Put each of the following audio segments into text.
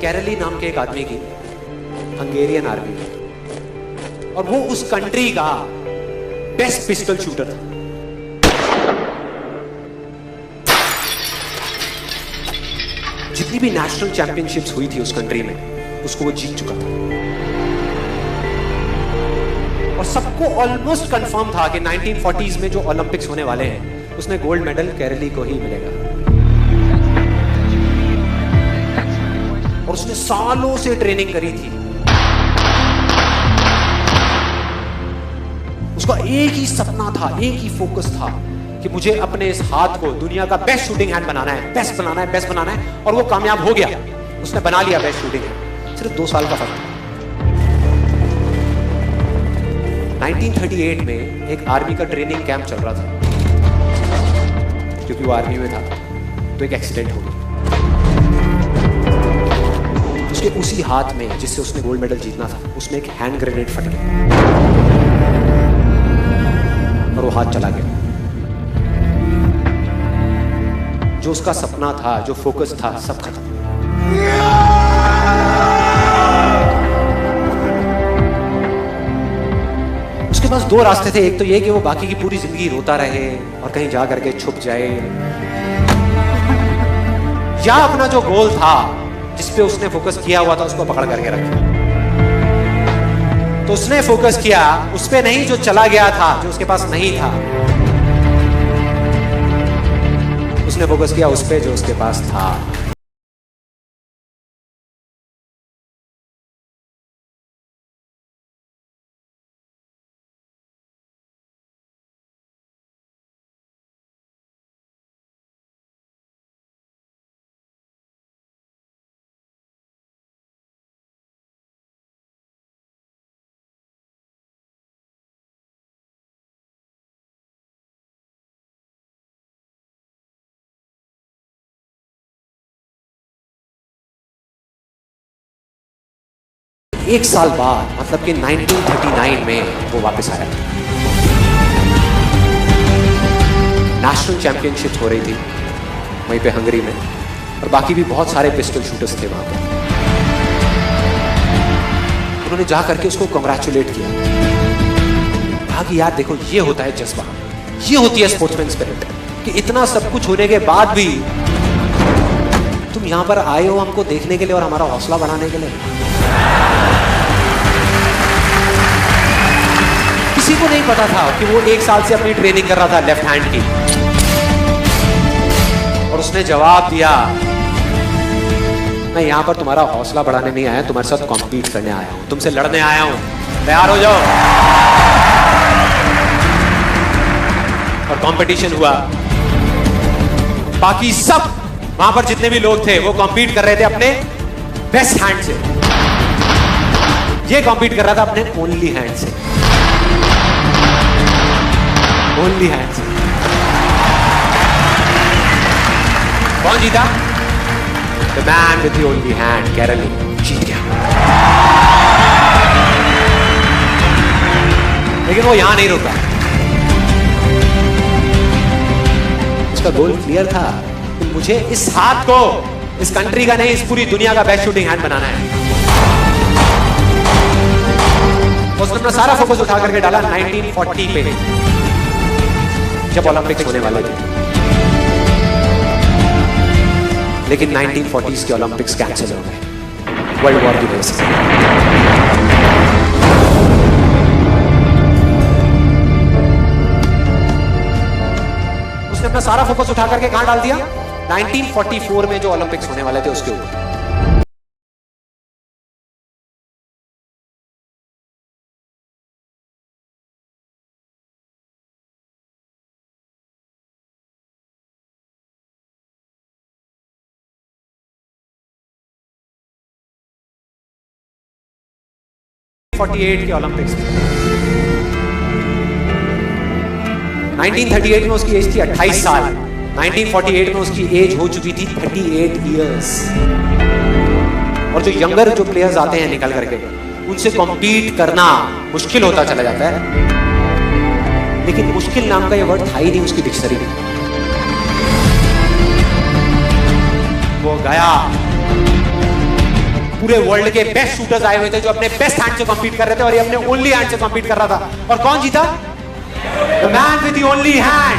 कैरली नाम के एक आदमी की हंगेरियन आर्मी में, और वो उस कंट्री का बेस्ट पिस्टल शूटर था। जितनी भी नेशनल चैंपियनशिप्स हुई थी उस कंट्री में, उसको वो जीत चुका था। और सबको ऑलमोस्ट कंफर्म था कि 1940s में जो ओलंपिक्स होने वाले हैं उसमें गोल्ड मेडल कैरली को ही मिलेगा। और उसने सालों से ट्रेनिंग करी थी। उसका एक ही सपना था, एक ही फोकस था कि मुझे अपने इस हाथ को दुनिया का बेस्ट शूटिंग हैंड बनाना है, बेस्ट बनाना है, बेस्ट बनाना है। और वो कामयाब हो गया, उसने बना लिया बेस्ट शूटिंग हैंड। सिर्फ 2 साल का फर्क था। 1938 में एक आर्मी का ट्रेनिंग कैंप चल रहा था, क्योंकि वो आर्मी में था, तो एक एक्सीडेंट हो गया। उसके उसी हाथ में जिससे उसने गोल्ड मेडल जीतना था, उसमें एक हैंड ग्रेनेड फट गया और वो हाथ चला गया। जो उसका सपना था, जो फोकस था, सब खत्म। उसके पास 2 रास्ते थे। एक तो ये कि वो बाकी की पूरी जिंदगी रोता रहे और कहीं जा करके छुप जाए, या अपना जो गोल था जिस पे उसने फोकस किया हुआ था उसको पकड़ करके रखे। तो उसने फोकस किया उस पे नहीं जो चला गया था, जो उसके पास नहीं था। उसने फोकस किया उस पे जो उसके पास था। एक साल बाद, मतलब कि 1939 में वो वापस आया। नेशनल चैंपियनशिप हो रही थी वहीं पे हंगरी में, और बाकी भी बहुत सारे पिस्टल शूटर्स थे वहां पर। उन्होंने जा करके उसको कांग्रेचुलेट किया, कहा कि यार देखो, ये होता है जज्बा, ये होती है स्पोर्ट्समैन स्पिरिट, कि इतना सब कुछ होने के बाद भी तुम यहां पर आए हो हमको देखने के लिए और हमारा हौसला बढ़ाने के लिए। किसी को नहीं पता था कि वो 1 साल से अपनी ट्रेनिंग कर रहा था लेफ्ट हैंड की। और उसने जवाब दिया, मैं यहां पर तुम्हारा हौसला बढ़ाने नहीं आया, तुम्हारे साथ कॉम्पीट करने आया हूं, तुमसे लड़ने आया हूं, तैयार हो जाओ। और कंपटीशन हुआ। बाकी सब वहां पर जितने भी लोग थे वो कॉम्पीट कर रहे थे अपने बेस्ट हैंड से। ये कॉम्पीट कर रहा था अपने ओनली हैंड से, ओनली हैंड से। कौन जीता? The man with the only hand, Karoly जीत गया। लेकिन वो यहां नहीं रुका। उसका गोल क्लियर था कि मुझे इस हाथ को इस कंट्री का नहीं, इस पूरी दुनिया का बेस्ट शूटिंग हैंड बनाना है। उसने अपना सारा फोकस उठा करके डाला 1940 पे, जब ओलंपिक्स होने वाले थे। लेकिन 1940s के ओलंपिक्स कैंसिल हो गए वर्ल्ड वॉर की वजह से। उसने अपना सारा फोकस उठा करके कहां डाल दिया? 1944 में जो ओलंपिक्स होने वाले थे उसके ऊपर। के ओलंपिक्स में 1938 में उसकी एज थी 28 साल, 1948 में उसकी एज हो चुकी थी 38 इयर्स। और जो यंगर जो प्लेयर्स आते हैं निकल करके, उनसे कॉम्पीट करना मुश्किल होता चला जाता है। लेकिन मुश्किल नाम का ये वर्ड था ही नहीं उसकी डिक्शनरी में। वो गया पूरे वर्ल्ड के बेस्ट शूटर्स आए हुए थे जो अपने बेस्ट हैंड से कम्पीट कर रहे थे और ये अपने ओनली हैंड से कम्पीट कर रहा था। और कौन जीता? The man with the only hand.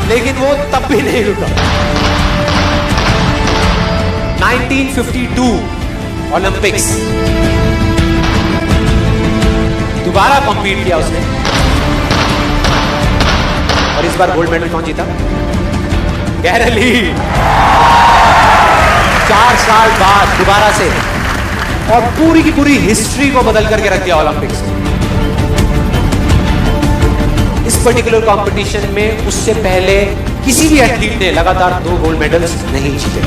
लेकिन वो तब भी नहीं रुका। 1952 ओलंपिक्स दोबारा कॉम्पीट किया उसने और इस बार गोल्ड मेडल कौन जीता? गैरल ली। 4 साल बाद दोबारा से, और पूरी की पूरी हिस्ट्री को बदल करके रख दिया ओलंपिक्स। इस पर्टिकुलर कंपटीशन में उससे पहले किसी भी एथलीट ने लगातार 2 गोल्ड मेडल्स नहीं जीते।